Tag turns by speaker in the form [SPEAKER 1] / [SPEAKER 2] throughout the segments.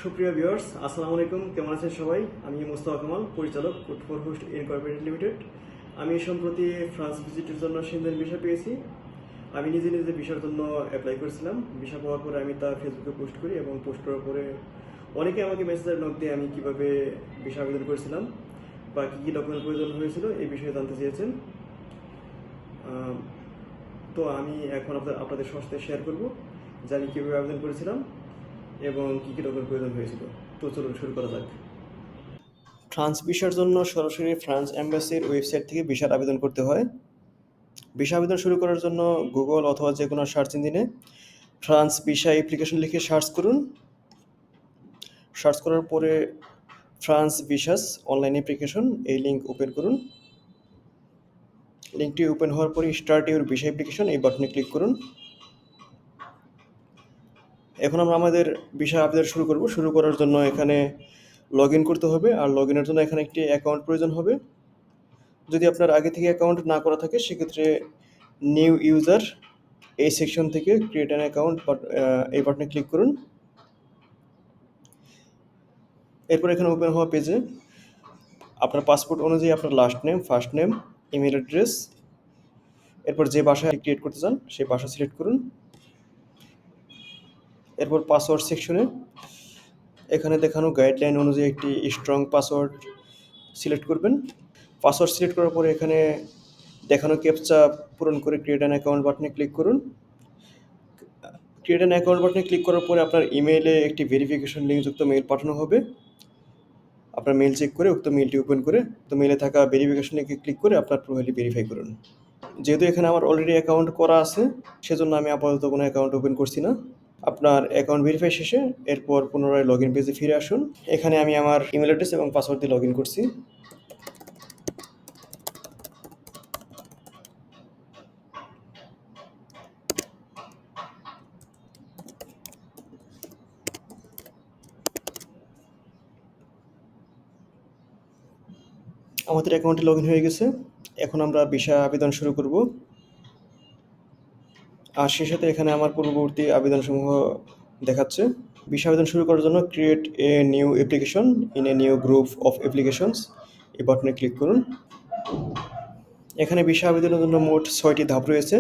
[SPEAKER 1] সুপ্রিয় ভিউয়ার্স, আসসালামু আলাইকুম। কেমন আছেন সবাই? আমি মোস্তফা কামাল, পরিচালক food for host Incorporated limited. আমি সম্প্রতি ফ্রান্স ভিজিটের জন্য সেনজেন ভিসা পেয়েছি। আমি নিজে নিজে ভিসার জন্য অ্যাপ্লাই করেছিলাম। ভিসা পাওয়ার পরে আমি তা ফেসবুকে পোস্ট করি এবং পোস্ট করার পরে অনেকে আমাকে মেসেজের নক দিয়ে আমি কিভাবে ভিসা আবেদন করেছিলাম বা কী কী ডকুমেন্ট প্রয়োজন হয়েছিল এই বিষয়ে জানতে চেয়েছেন। তো আমি এখন আপনাদের সাথে শেয়ার করব যে আমি কীভাবে আবেদন করেছিলাম এবং কী কী ডকুমেন্ট প্রয়োজন হয়েছিল। তো চলুন শুরু করা যাক। ফ্রান্স ভিসার জন্য সরাসরি ফ্রান্স এম্বাসির ওয়েবসাইট থেকে ভিসার আবেদন করতে হয়। ভিসা আবেদন শুরু করার জন্য গুগল অথবা যে কোনো সার্চ ইঞ্জিনে ফ্রান্স ভিসা অ্যাপ্লিকেশন লিখে সার্চ করুন। সার্চ করার পরে ফ্রান্স ভিসাস অনলাইন অ্যাপ্লিকেশন এই লিঙ্ক ওপেন করুন। লিঙ্কটি ওপেন হওয়ার পরে স্টার্ট ইউর ভিসা অ্যাপ্লিকেশন এই বাটনে ক্লিক করুন। এখন আমরা আমাদের ভিসা আবেদন শুরু করব। শুরু করার জন্য এখানে লগ ইন করতে হবে, আর লগ ইনের জন্য এখানে একটি অ্যাকাউন্ট প্রয়োজন হবে। যদি আপনার আগে থেকে অ্যাকাউন্ট না করা থাকে সেক্ষেত্রে নিউ ইউজার এই সেকশন থেকে ক্রিয়েট অ্যান অ্যাকাউন্ট এই বাটনে ক্লিক করুন। এরপর এখানে ওপেন হওয়া পেজে আপনার পাসপোর্ট অনুযায়ী আপনার last name, first name, email address, এরপর যে ভাষায় ক্রিয়েট করতে চান সেই ভাষা সিলেক্ট করুন। এরপর পাসওয়ার্ড সেকশনে এখানে দেখানো গাইডলাইন অনুযায়ী একটি স্ট্রং পাসওয়ার্ড সিলেক্ট করবেন। পাসওয়ার্ড সিলেক্ট করার পরে এখানে দেখানো ক্যাপচা পূরণ করে ক্রিয়েট অ্যান অ্যাকাউন্ট বাটনে ক্লিক করুন। ক্রিয়েট অ্যান অ্যাকাউন্ট বাটনে ক্লিক করার পরে আপনার ইমেইলে একটি ভেরিফিকেশন লিঙ্কযুক্ত মেইল পাঠানো হবে। আপনার মেইল চেক করে উক্ত মেইলটি ওপেন করে উক্ত মেইলে থাকা ভেরিফিকেশন লিঙ্কে ক্লিক করে আপনার প্রোফাইলটি ভেরিফাই করুন। যেহেতু এখানে আমার অলরেডি অ্যাকাউন্ট করা আছে সেজন্য আমি আপাতত কোনো অ্যাকাউন্ট ওপেন করছি না। আপনার অ্যাকাউন্ট ভেরিফাই শেষে এরপর পুনরায় লগ ইন পেজে ফিরে আসুন। এখানে আমি আমার ইমেল অ্যাড্রেস এবং পাসওয়ার্ড দিয়ে লগ ইন করছি। আমাদের অ্যাকাউন্টে লগ ইন হয়ে গেছে। এখন আমরা ভিসা আবেদন শুরু করব। আর সেই সাথে এখানে আমার পূর্ববর্তী আবেদনসমূহ দেখাচ্ছে। ভিসা আবেদন শুরু করার জন্য create a new application in a new group of applications এই বাটনে ক্লিক করুন। এখানে ভিসা আবেদনের জন্য মোট 6টি ধাপ রয়েছে।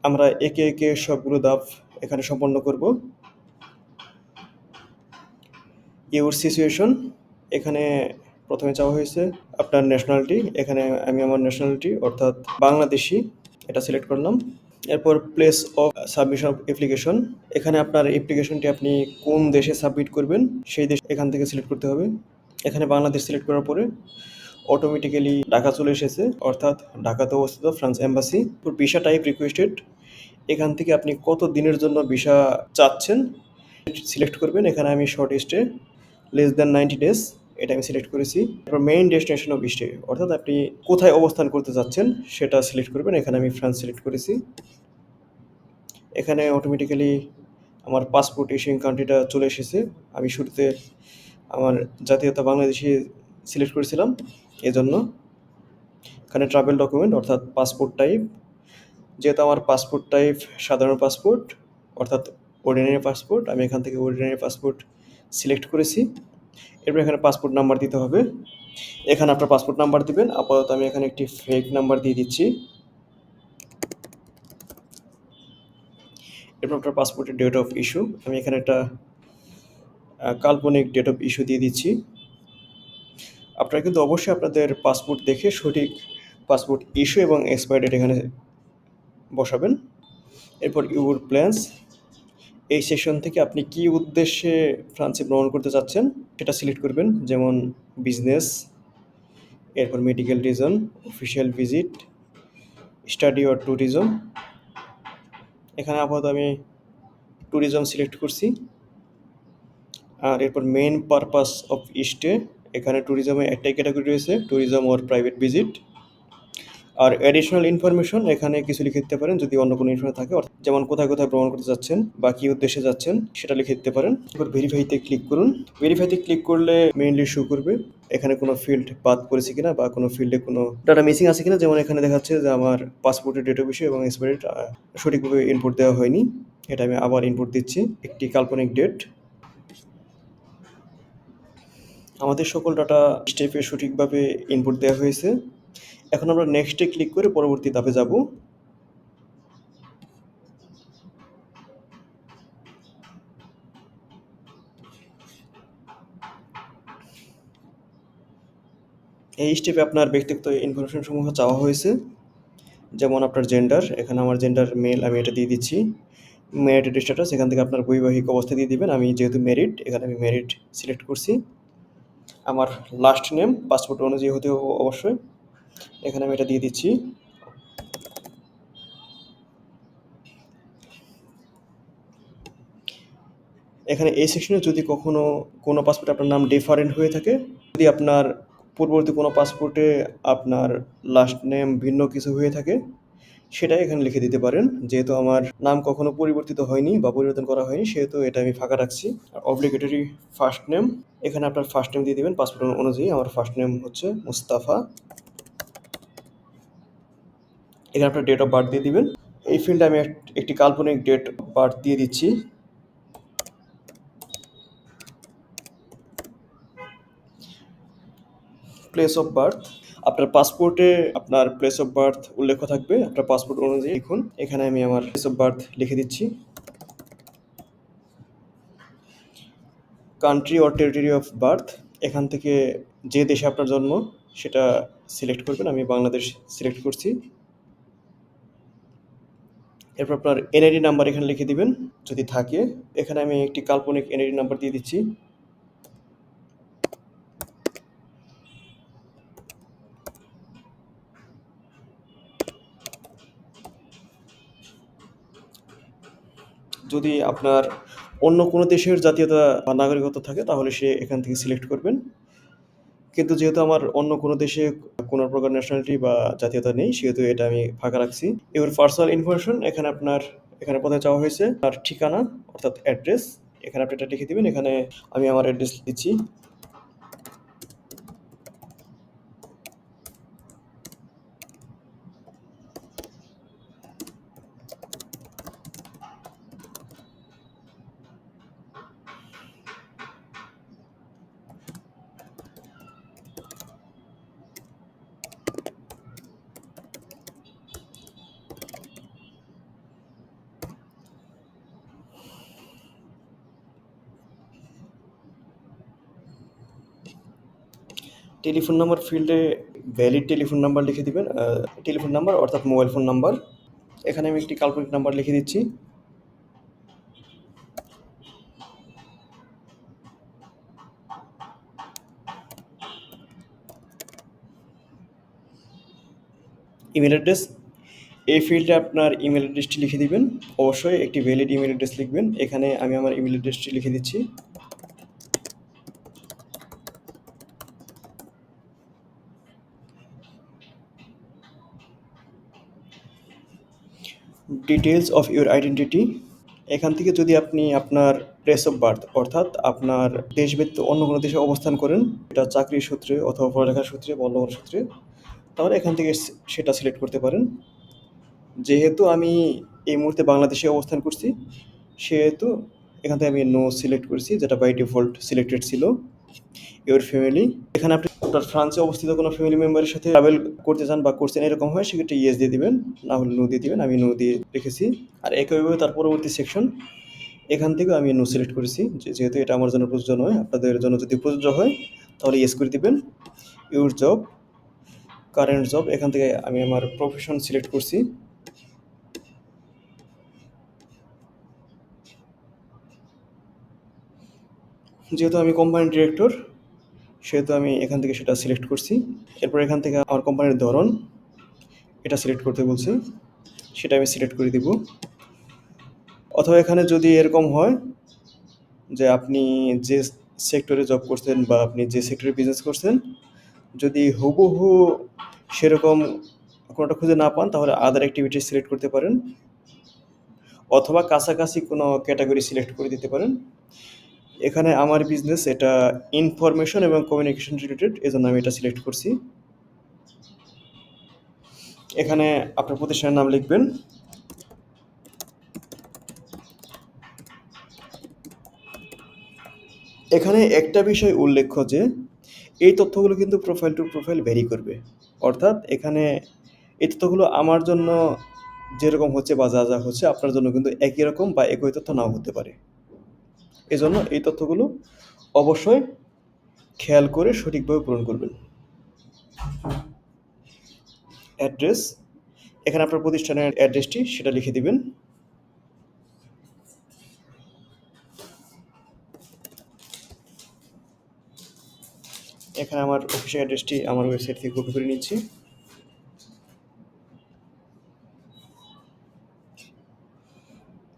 [SPEAKER 1] আমরা একে একে সবগুলো ধাপ এখানে সম্পন্ন করব। ইউর সিচুয়েশন এখানে প্রথমে চাওয়া হয়েছে আপনার ন্যাশনালিটি। এখানে আমি আমার ন্যাশনালিটি অর্থাৎ বাংলাদেশি এটা সিলেক্ট করলাম। এরপর place of submission of application এখানে আপনার অ্যাপ্লিকেশনটি আপনি কোন দেশে সাবমিট করবেন সেই দেশ এখান থেকে সিলেক্ট করতে হবে। এখানে বাংলাদেশ সিলেক্ট করার পরে অটোমেটিক্যালি ঢাকা চলে এসেছে, অর্থাৎ ঢাকাতে অবস্থিত France embassy. Visa type requested এখান থেকে আপনি কত দিনের জন্য ভিসা চাচ্ছেন সিলেক্ট করবেন। এখানে আমি short stay less than 90 days এটা আমি সিলেক্ট করেছি। এরপর মেইন ডেস্টিনেশন অফ স্টে অর্থাৎ আপনি কোথায় অবস্থান করতে চাচ্ছেন সেটা সিলেক্ট করবেন। এখানে আমি ফ্রান্স সিলেক্ট করেছি। এখানে অটোমেটিক্যালি আমার পাসপোর্ট ইস্যুইং কান্ট্রিটা চলে এসেছে। আমি শুরুতে আমার জাতীয়তা বাংলাদেশি সিলেক্ট করেছিলাম এজন্য। এখানে ট্রাভেল ডকুমেন্ট অর্থাৎ পাসপোর্ট টাইপ, যেহেতু আমার পাসপোর্ট টাইপ সাধারণ পাসপোর্ট অর্থাৎ অর্ডিনারি পাসপোর্ট, আমি এখান থেকে অর্ডিনারি পাসপোর্ট সিলেক্ট করেছি। এরপর এখানে পাসপোর্ট নাম্বার দিতে হবে। এখানে আপনার পাসপোর্ট নাম্বার দিবেন। আপাতত আমি এখানে একটি ফেক নাম্বার দিয়ে দিচ্ছি। এরপর আপনার পাসপোর্টের ডেট অফ ইস্যু আমি এখানে একটা কাল্পনিক ডেট অফ ইস্যু দিয়ে দিচ্ছি। আপনারা কিন্তু অবশ্যই আপনাদের পাসপোর্ট দেখে সঠিক পাসপোর্ট ইস্যু এবং এক্সপায়ার ডেট এখানে বসাবেন। এরপর ইউর প্ল্যান্স এই সেকশন থেকে আপনি কি উদ্দেশ্যে ফ্রান্সে ভ্রমণ করতে চাচ্ছেন সেটা সিলেক্ট করবেন, যেমন বিজনেস, এরপর medical reason, official visit, study or tourism. এখানে আপাতত আমি ট্যুরিজম সিলেক্ট করছি। আর এরপর মেইন পারপাস অফ স্টে এখানে ট্যুরিজমে একটাই ক্যাটাগরি রয়েছে, ট্যুরিজম অর প্রাইভেট ভিজিট। আর অ্যাডিশনাল ইনফরমেশন এখানে কিছু লিখে দিতে পারেন যদি অন্য কোনো ইনফরমেশন থাকে, যেমন কোথায় কোথায় ভ্রমণ করতে যাচ্ছেন বা কী উদ্দেশ্যে যাচ্ছেন সেটা লিখে দিতে পারেন। এরপর ভেরিফাইতে ক্লিক করুন। ভেরিফাইতে ক্লিক করলে মেইনলি শো করবে এখানে কোনো ফিল্ড বাদ পড়েছে কিনা বা কোনো ফিল্ডে কোনো ডাটা মিসিং আছে কিনা। যেমন এখানে দেখাচ্ছে যে আমার পাসপোর্টের ডেট অফ ইস্যু এবং এক্সপায়ারি ডেট সঠিকভাবে ইনপুট দেওয়া হয়নি। এটা আমি আবার ইনপুট দিচ্ছি একটি কাল্পনিক ডেট। আমাদের সকল ডাটা স্টেপে সঠিকভাবে ইনপুট দেওয়া হয়েছে। এখন আমরা নেক্সটে ক্লিক করে পরবর্তী ধাপে যাব। এই স্টেপে আপনার ব্যক্তিগত ইনফরমেশন সমূহ চাওয়া হয়েছে, যেমন আপনার জেন্ডার। এখানে আমার জেন্ডার মেল, আমি এটা দিয়ে দিচ্ছি। ম্যারিড স্ট্যাটাস, এখান থেকে আপনার বৈবাহিক অবস্থা দিয়ে দিবেন। আমি যেহেতু ম্যারিড, এখানে আমি ম্যারিড সিলেক্ট করছি। আমার লাস্ট নেম পাসপোর্ট অনুযায়ী হতে হবে অবশ্যই, এখানে আমি এটা দিয়ে দিচ্ছি। এখানে এই সেকশনে যদি কখনো কোনো পাসপোর্টে আপনার নাম ডিফারেন্ট হয়ে থাকে, যদি আপনার পূর্ববর্তী কোনো পাসপোর্টে আপনার লাস্ট নেম ভিন্ন কিছু হয়ে থাকে, সেটাই এখানে লিখে দিতে পারেন। যেহেতু আমার নাম কখনো পরিবর্তিত হয়নি বা পরিবর্তন করা হয়নি, সেহেতু এটা আমি ফাঁকা রাখছি। আর অব্লিগেটরি ফার্স্ট নেম, এখানে আপনার ফার্স্ট নেম দিয়ে দিবেন পাসপোর্ট অনুযায়ী। আমার ফার্স্ট নেম হচ্ছে মুস্তাফা। এখানে আপনার ডেট অফ বার্থ দিয়ে দিবেন। এই ফিল্ডে আমি একটি কাল্পনিক ডেট অফ বার্থ দিয়ে দিচ্ছি। প্লেস অফ বার্থ, আপনার পাসপোর্টে আপনার প্লেস অফ বার্থ উল্লেখ থাকবে, আপনার পাসপোর্ট অনুযায়ী লিখুন। এখানে আমি আমার প্লেস অফ বার্থ লিখে দিচ্ছি। Country or territory of birth, এখান থেকে যে দেশে আপনার জন্ম সেটা সিলেক্ট করবেন। আমি বাংলাদেশ সিলেক্ট করছি। এরপর আপনার এনআইডি নাম্বার এখানে লিখে দিবেন যদি থাকে। এখানে আমি একটি কাল্পনিক এনআইডি নাম্বার দিয়ে দিচ্ছি। যদি আপনার অন্য কোনো দেশের জাতীয়তা বা নাগরিকত্ব থাকে, তাহলে সে এখান থেকে সিলেক্ট করবেন। কিন্তু যেহেতু আমার অন্য কোনো দেশে কোনো প্রকার ন্যাশনালিটি বা জাতীয়তা নেই, সেহেতু এটা আমি ফাঁকা রাখছি। এবার পার্সোনাল ইনফরমেশন, এখানে আপনার এখানে প্রথমে চাওয়া হয়েছে তার ঠিকানা অর্থাৎ অ্যাড্রেস। এখানে আপনি এটা লিখে দিবেন। এখানে আমি আমার অ্যাড্রেস দিচ্ছি। টেলিফোন নাম্বার ফিল্ডে ভ্যালিড টেলিফোন নাম্বার লিখে দিবেন। টেলিফোন নাম্বার অর্থাৎ মোবাইল ফোন নাম্বার। এখানে আমি একটি কাল্পনিক নাম্বার লিখে দিচ্ছি। ইমেল অ্যাড্রেস, এই ফিল্ডে আপনার ইমেল অ্যাড্রেসটি লিখে দিবেন। অবশ্যই একটি ভ্যালিড ইমেল অ্যাড্রেস লিখবেন। এখানে আমি আমার ইমেল অ্যাড্রেসটি লিখে দিচ্ছি। ডিটেলস অফ ইউর আইডেন্টিটি, এখান থেকে যদি আপনি আপনার প্লেস অফ বার্থ অর্থাৎ আপনার দেশ ব্যতীত অন্য কোনো দেশে অবস্থান করেন, এটা চাকরির সূত্রে অথবা পড়ালেখার সূত্রে বা অন্য কোনো সূত্রে, তাহলে এখান থেকে সেটা সিলেক্ট করতে পারেন। যেহেতু আমি এই মুহূর্তে বাংলাদেশে অবস্থান করছি, সেহেতু এখান থেকে আমি নো সিলেক্ট করছি, যেটা বাই ডিফল্ট সিলেক্টেড ছিল। ইউর ফ্যামিলি, এখানে আপনি আপনার ফ্রান্সে অবস্থিত কোনো ফ্যামিলি মেম্বারের সাথে ট্রাভেল করতে চান বা করছেন এরকম হয়, সেক্ষেত্রে ইয়েস দিয়ে দিবেন, না হলে নো দিয়ে দিবেন। আমি নো দিয়ে রেখেছি। আর একইভাবে তার পরবর্তী সেকশন, এখান থেকেও আমি নো সিলেক্ট করেছি, যেহেতু এটা আমার জন্য প্রযোজ্য নয়। আপনাদের জন্য যদি প্রযোজ্য হয় তাহলে ইয়েস করে দিবেন। ইউর জব, কারেন্ট জব, এখান থেকে আমি আমার প্রফেশন সিলেক্ট করছি। যেহেতু আমি কোম্পানির ডিরেক্টর, সেহেতু আমি এখান থেকে সেটা সিলেক্ট করছি। এরপর এখান থেকে আমার কোম্পানির ধরন এটা সিলেক্ট করতে বলছে, সেটা আমি সিলেক্ট করে দিব। অথবা এখানে যদি এরকম হয় যে আপনি যে সেক্টরে জব করছেন বা আপনি যে সেক্টরে বিজনেস করছেন, যদি হুবহু সেরকম কোনোটা খুঁজে না পান, তাহলে আদার অ্যাক্টিভিটি সিলেক্ট করতে পারেন, অথবা কাছাকাছি কোনো ক্যাটাগরি সিলেক্ট করে দিতে পারেন। এখানে আমার বিজনেস এটা ইনফরমেশন এবং কমিউনিকেশন রিলেটেড, এজন্য আমি এটা সিলেক্ট করছি। এখানে আপনার প্রতিষ্ঠানের নাম লিখবেন। এখানে একটা বিষয় উল্লেখ্য যে এই তথ্যগুলো কিন্তু প্রোফাইল টু প্রোফাইল ভ্যারি করবে। অর্থাৎ এখানে এই তথ্যগুলো আমার জন্য যেরকম হচ্ছে বা যা হচ্ছে আপনার জন্য কিন্তু একই রকম বা একই তথ্য নাও হতে পারে। এজন্য এই তথ্যগুলো অবশ্যই খেয়াল করে সঠিকভাবে পূরণ করবেন। অ্যাড্রেস, এখানে আপনার প্রতিষ্ঠানের অ্যাড্রেসটি সেটা লিখে দিবেন। এখানে আমার অফিসের অ্যাড্রেসটি আমার ওয়েবসাইট থেকে কপি করে নিচ্ছি।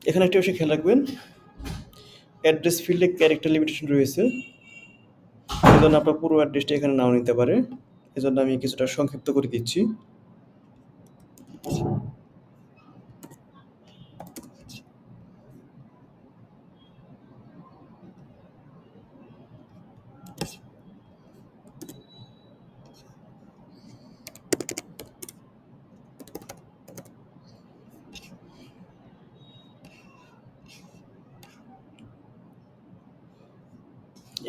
[SPEAKER 1] এখানে একটা বিষয় খেয়াল রাখবেন, অ্যাড্রেস ফিল্ডে ক্যারেক্টার লিমিটেশন রয়েছে। এজন্য আপনার পুরো অ্যাড্রেসটা এখানে নাও নিতে পারে। এজন্য আমি কিছুটা সংক্ষিপ্ত করে দিচ্ছি।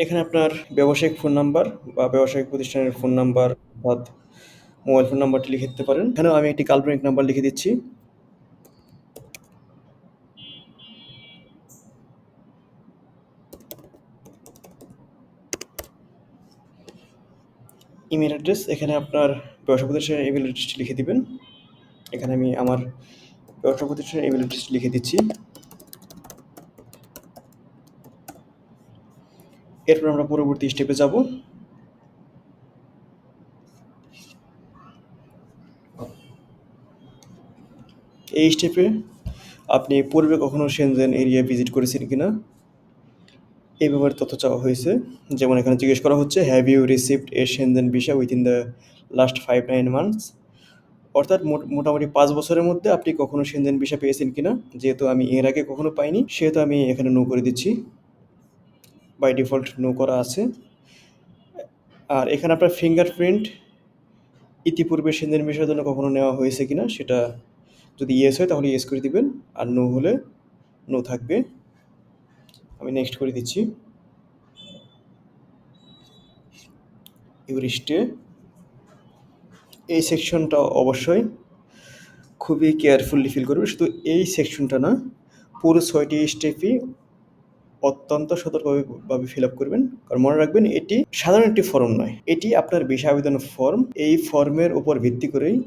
[SPEAKER 1] এখানে আপনার ব্যবসায়িক ফোন নাম্বার বা ব্যবসায়িক প্রতিষ্ঠানের ফোন নাম্বার অর্থাৎ মোবাইল ফোন নাম্বারটি লিখে দিতে পারেন। এখানেও আমি একটি কাল্পনিক নাম্বার লিখে দিচ্ছি। ইমেল অ্যাড্রেস, এখানে আপনার ব্যবসা প্রতিষ্ঠানের ইমেল অ্যাড্রেসটি লিখে দিবেন। এখানে আমি আমার ব্যবসা প্রতিষ্ঠানের ইমেল অ্যাড্রেসটি লিখে দিচ্ছি। এরপর আমরা পরবর্তী স্টেপে যাব। এই স্টেপে আপনি পূর্বে কখনো সেনজেন এরিয়া ভিজিট করেছেন কিনা এই ব্যাপারে তথ্য চাওয়া হয়েছে। যেমন এখানে জিজ্ঞেস করা হচ্ছে, have you received a Schengen visa within the last 5-9 months. অর্থাৎ মোটামুটি 5 বছরের মধ্যে আপনি কখনো সেনজেন ভিসা পেয়েছেন কিনা। যেহেতু আমি এর আগে কখনো পাইনি সেহেতু আমি এখানে নো করে দিচ্ছি। বাই ডিফল্ট নো করা আছে। আর এখানে আপনার ফিঙ্গারপ্রিন্ট ইতিপূর্বে সেনজেন ভিসার জন্য কখনো নেওয়া হয়েছে কিনা সেটা যদি ইয়েস হয় তাহলে ইয়েস করে দিবেন, আর নো হলে নো থাকবে। আমি নেক্সট করে দিচ্ছি। ইউরিস্টে এই সেকশনটা অবশ্যই খুবই কেয়ারফুলি ফিল করবে। শুধু এই সেকশনটা না, পুরো 6টি স্টেপই অত্যন্ত সতর্কভাবে ফিল আপ করবেন। কারণ মনে রাখবেন এটি সাধারণ একটি ফর্ম নয়, এটি আপনার ভিসা আবেদন ফর্ম। এই ফর্মের উপর ভিত্তি করেই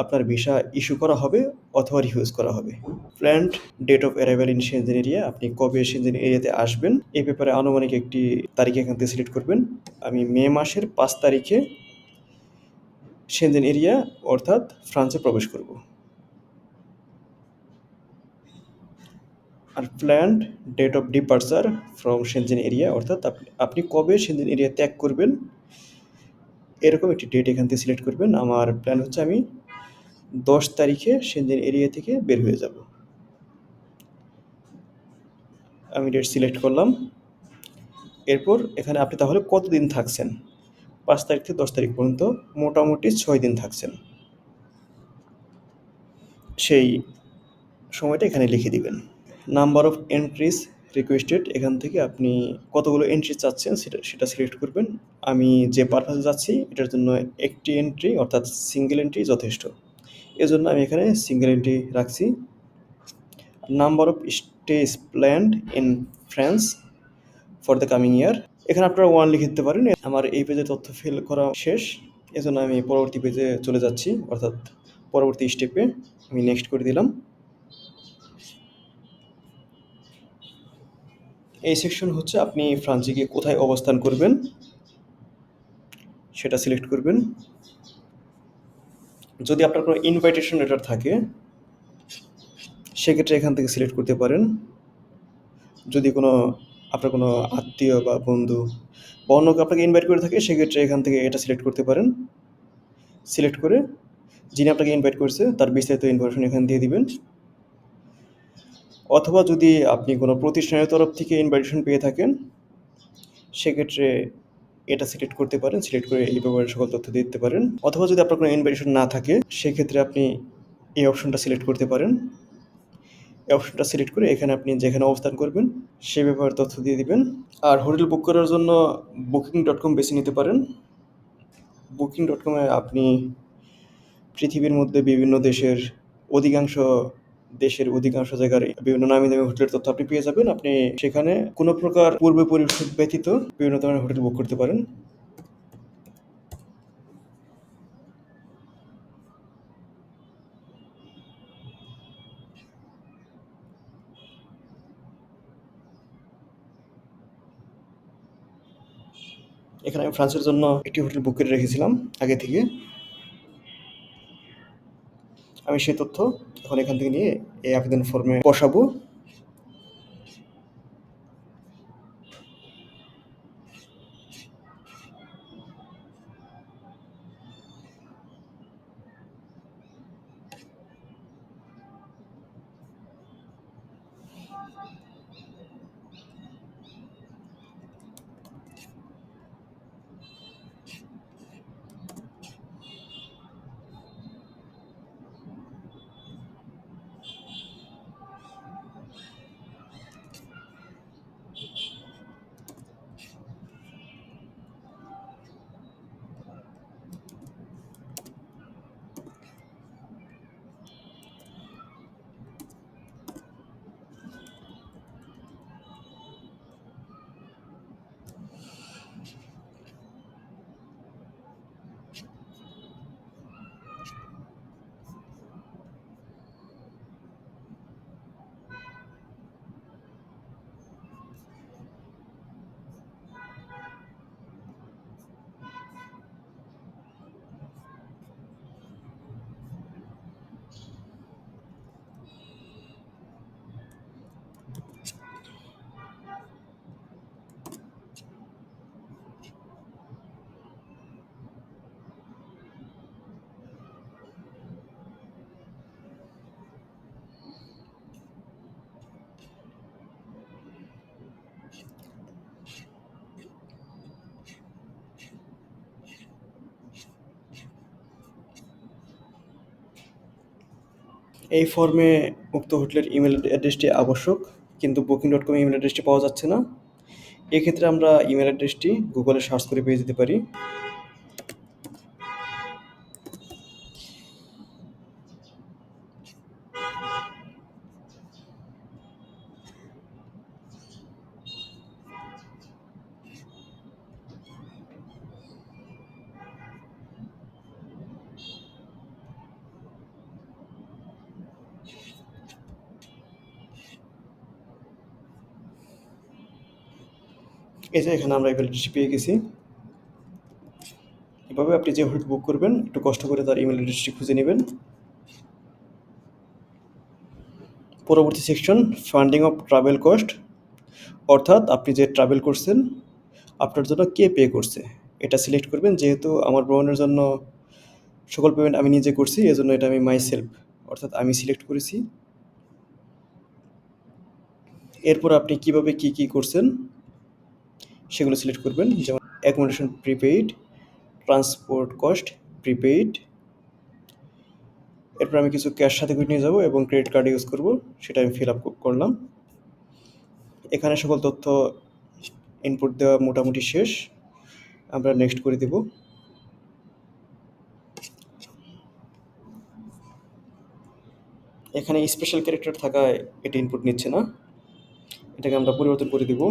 [SPEAKER 1] আপনার ভিসা ইস্যু করা হবে অথবা রিফিউজ করা হবে। Planned date of arrival in Schengen area, আপনি কবে সেনজেন এরিয়াতে আসবেন এই ব্যাপারে আনুমানিক একটি তারিখ এখান থেকে সিলেক্ট করবেন। আমি মে মাসের 5 তারিখে সেনজেন এরিয়া অর্থাৎ ফ্রান্সে প্রবেশ করব। আর planned date of departure from Schengen area, অর্থাৎ আপনি কবে সেনজেন এরিয়া ত্যাগ করবেন এরকম একটি ডেট এখান থেকে সিলেক্ট করবেন। আমার প্ল্যান হচ্ছে আমি 10 তারিখে সেনজেন এরিয়া থেকে বের হয়ে যাব। আমি ডেট সিলেক্ট করলাম। এরপর এখানে আপনি তাহলে কতদিন থাকছেন, 5 তারিখ থেকে 10 তারিখ পর্যন্ত মোটামুটি 6 দিন থাকছেন, সেই সময়টা এখানে লিখে দিবেন। নাম্বার অফ এন্ট্রিজ রিকোয়েস্টেড, এখান থেকে আপনি কতগুলো এন্ট্রি চাচ্ছেন সেটা সিলেক্ট করবেন। আমি যে পারপাসে যাচ্ছি এটার জন্য একটি এন্ট্রি অর্থাৎ সিঙ্গেল এন্ট্রি যথেষ্ট, এজন্য আমি এখানে সিঙ্গেল এন্ট্রি রাখছি। Number of stage planned in France for the coming ইয়ার, এখানে আপনারা 1 লিখে দিতে পারেন। আমার এই পেজে তথ্য ফিল করা শেষ, এজন্য আমি পরবর্তী পেজে চলে যাচ্ছি, অর্থাৎ পরবর্তী স্টেপে আমি নেক্সট করে দিলাম। এই সেকশন হচ্ছে আপনি ফ্রান্সে গিয়ে কোথায় অবস্থান করবেন সেটা সিলেক্ট করবেন। যদি আপনার কোনো ইনভাইটেশন লেটার থাকে সেক্ষেত্রে এখান থেকে সিলেক্ট করতে পারেন। যদি আপনার কোনো আত্মীয় বা বন্ধু বা অন্য কেউ আপনাকে ইনভাইট করে থাকে সেক্ষেত্রে এখান থেকে এটা সিলেক্ট করতে পারেন। সিলেক্ট করে যিনি আপনাকে ইনভাইট করছে তার বিস্তারিত ইনফরমেশন এখানে দিয়ে দিবেন। অথবা যদি আপনি কোনো প্রতিষ্ঠানের তরফ থেকে ইনভাইটেশন পেয়ে থাকেন সেক্ষেত্রে এটা সিলেক্ট করতে পারেন। সিলেক্ট করে এই ব্যাপারে সকল তথ্য দিতে পারেন। অথবা যদি আপনার কোনো ইনভাইটেশন না থাকে সেক্ষেত্রে আপনি এই অপশনটা সিলেক্ট করতে পারেন। এই অপশনটা সিলেক্ট করে এখানে আপনি যেখানে অবস্থান করবেন সে ব্যাপারে তথ্য দিয়ে দিবেন। আর হোটেল বুক করার জন্য Booking.com বেছে নিতে পারেন। Booking.com এ আপনি পৃথিবীর মধ্যে বিভিন্ন অধিকাংশ অধিকাংশ জায়গার বিভিন্ন নামি দামি হোটেলের তথ্য আপনি পেয়ে যাবেন। আপনি সেখানে কোনো প্রকার পূর্ব পরিশোধ ব্যতীত বিভিন্ন ধরনের হোটেল বুক করতে পারেন। এখানে আমি ফ্রান্সের জন্য একটি হোটেল বুক করে রেখেছিলাম আগে থেকে। আমি সেই তথ্য এখন এখান থেকে নিয়ে এই আবেদন ফর্মে বসাবো। এই ফর্মে উক্ত হোটেলের ইমেল অ্যাড্রেসটি আবশ্যক, কিন্তু Booking.com ইমেল অ্যাড্রেসটি পাওয়া যাচ্ছে না। এক্ষেত্রে আমরা ইমেল অ্যাড্রেসটি গুগলে সার্চ করে পেয়ে যেতে পারি। এই যে এখানে আমরা ইমেল অ্যাড্রেসটি পেয়ে গেছি। এভাবে আপনি যে হোটেল বুক করবেন একটু কষ্ট করে তার ইমেল অ্যাড্রেসটি খুঁজে নেবেন। পরবর্তী section funding of travel cost, অর্থাৎ আপনি যে ট্রাভেল করছেন আপনার জন্য কে পে করছে এটা সিলেক্ট করবেন। যেহেতু আমার ভ্রমণের জন্য সকল পেমেন্ট আমি নিজে করছি, এজন্য এটা আমি মাই সেলফ অর্থাৎ আমি সিলেক্ট করেছি। এরপর আপনি কিভাবে কি করছেন সেগুলো সিলেক্ট করবেন, যেমন accommodation prepaid, transport cost prepaid. এরপর আমি কিছু ক্যাশ সাথে করে নিয়ে যাব এবং ক্রেডিট কার্ড ইউজ করব, সেটা আমি ফিল আপ করলাম। এখানে সকল তথ্য ইনপুট দেওয়া মোটামুটি শেষ, আমরা নেক্সট করে দেব। এখানে স্পেশাল ক্যারেক্টার থাকায় এটি ইনপুট নিচ্ছে না, এটাকে আমরা পরিবর্তন করে দেব।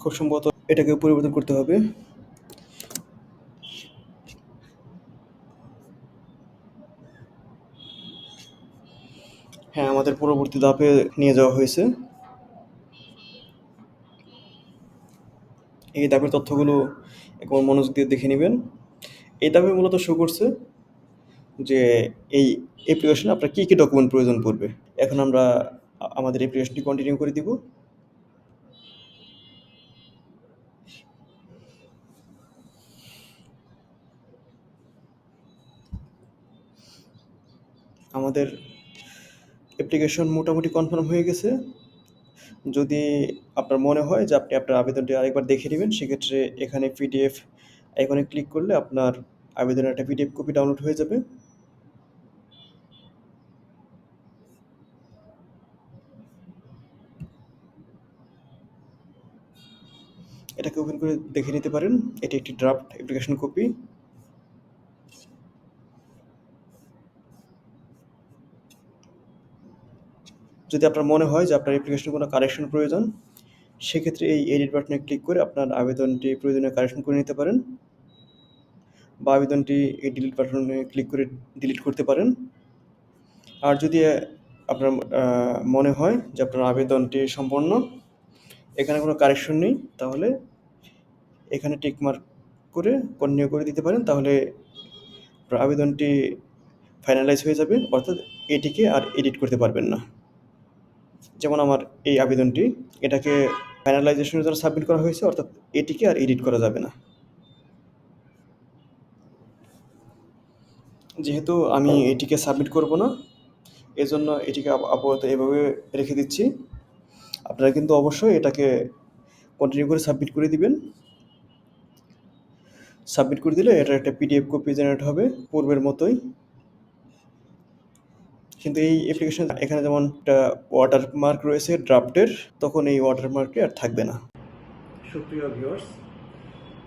[SPEAKER 1] খুব সম্ভবত এটাকে পরিবর্তন করতে হবে। হ্যাঁ, আমাদের পরবর্তী ধাপে নিয়ে যাওয়া হয়েছে। এই ধাপের তথ্যগুলো একবার মনোযোগ দিয়ে দেখে নেবেন। এই ধাপে মূলত শো করছে যে এই অ্যাপ্লিকেশনে আপনার কী ডকুমেন্ট প্রয়োজন পড়বে। এখন আমরা আমাদের অ্যাপ্লিকেশনটি কন্টিনিউ করে দিব। আমাদের অ্যাপ্লিকেশন মোটামুটি কনফার্ম হয়ে গেছে। যদি আপনার মনে হয় যে আপনি আপনার আবেদনটি আরেকবার দেখে নেবেন, সেক্ষেত্রে এখানে পিডিএফ আইকনে ক্লিক করলে আপনার আবেদনের একটা পিডিএফ কপি ডাউনলোড হয়ে যাবে। এটাকে ওপেন করে দেখে নিতে পারেন। এটি একটি ড্রাফট অ্যাপ্লিকেশন কপি। যদি আপনার মনে হয় যে আপনার অ্যাপ্লিকেশনে কোনো কারেকশন প্রয়োজন, সেক্ষেত্রে এই এডিট বাটনে ক্লিক করে আপনার আবেদনটি প্রয়োজনীয় কারেকশন করে নিতে পারেন, বা আবেদনটি এই ডিলিট বাটনে ক্লিক করে ডিলিট করতে পারেন। আর যদি আপনার মনে হয় যে আপনার আবেদনটি সম্পূর্ণ, এখানে কোনো কারেকশন নেই, তাহলে এখানে টিক মার্ক করে কন্টিনিউ করে দিতে পারেন। তাহলে আপনার আবেদনটি ফাইনালাইজ হয়ে যাবে, অর্থাৎ এটিকে আর এডিট করতে পারবেন না। যেমন আমার এই আবেদনটি, এটাকে ফাইনালাইজেশনের জন্য সাবমিট করা হয়েছে, অর্থাৎ এটিকে আর এডিট করা যাবে না। যেহেতু আমি এটিকে সাবমিট করব না, এজন্য এটিকে আপাতত এভাবে রেখে দিচ্ছি। আপনারা কিন্তু অবশ্যই এটাকে কন্টিনিউ করে সাবমিট করে দিবেন। সাবমিট করে দিলে এটার একটা পিডিএফ কপি জেনারেট হবে পূর্বের মতোই। কিন্তু এই অ্যাপ্লিকেশন এখানে যেমন একটা ওয়াটারমার্ক রয়েছে ড্রাফটের, তখন এই ওয়াটারমার্কে আর থাকবে না। সুপ্রিয় ভিউয়ার্স,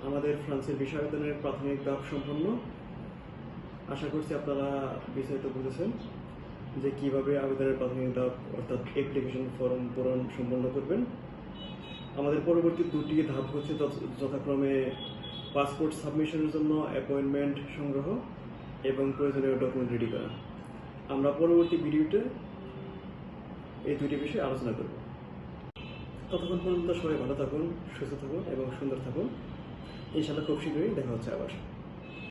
[SPEAKER 1] আমাদের ফ্রান্সের ভিসা আবেদনের প্রাথমিক ধাপ সম্পন্ন। আশা করছি আপনারা বিস্তারিত বুঝেছেন যে কীভাবে আবেদনের প্রাথমিক ধাপ অর্থাৎ অ্যাপ্লিকেশন ফর্ম পূরণ সম্পন্ন করবেন। আমাদের পরবর্তী দুটি ধাপ হচ্ছে যথাক্রমে পাসপোর্ট সাবমিশনের জন্য অ্যাপয়েন্টমেন্ট সংগ্রহ এবং প্রয়োজনীয় ডকুমেন্ট রেডি করা। আমরা পরবর্তী ভিডিওতে এই দুটি বিষয়ে আলোচনা করব। ততক্ষণ পর্যন্ত সবাই ভালো থাকুন, সুস্থ থাকুন এবং সুন্দর থাকুন। ইনশাআল্লাহ খুব শীঘ্রই দেখা হচ্ছে আবার।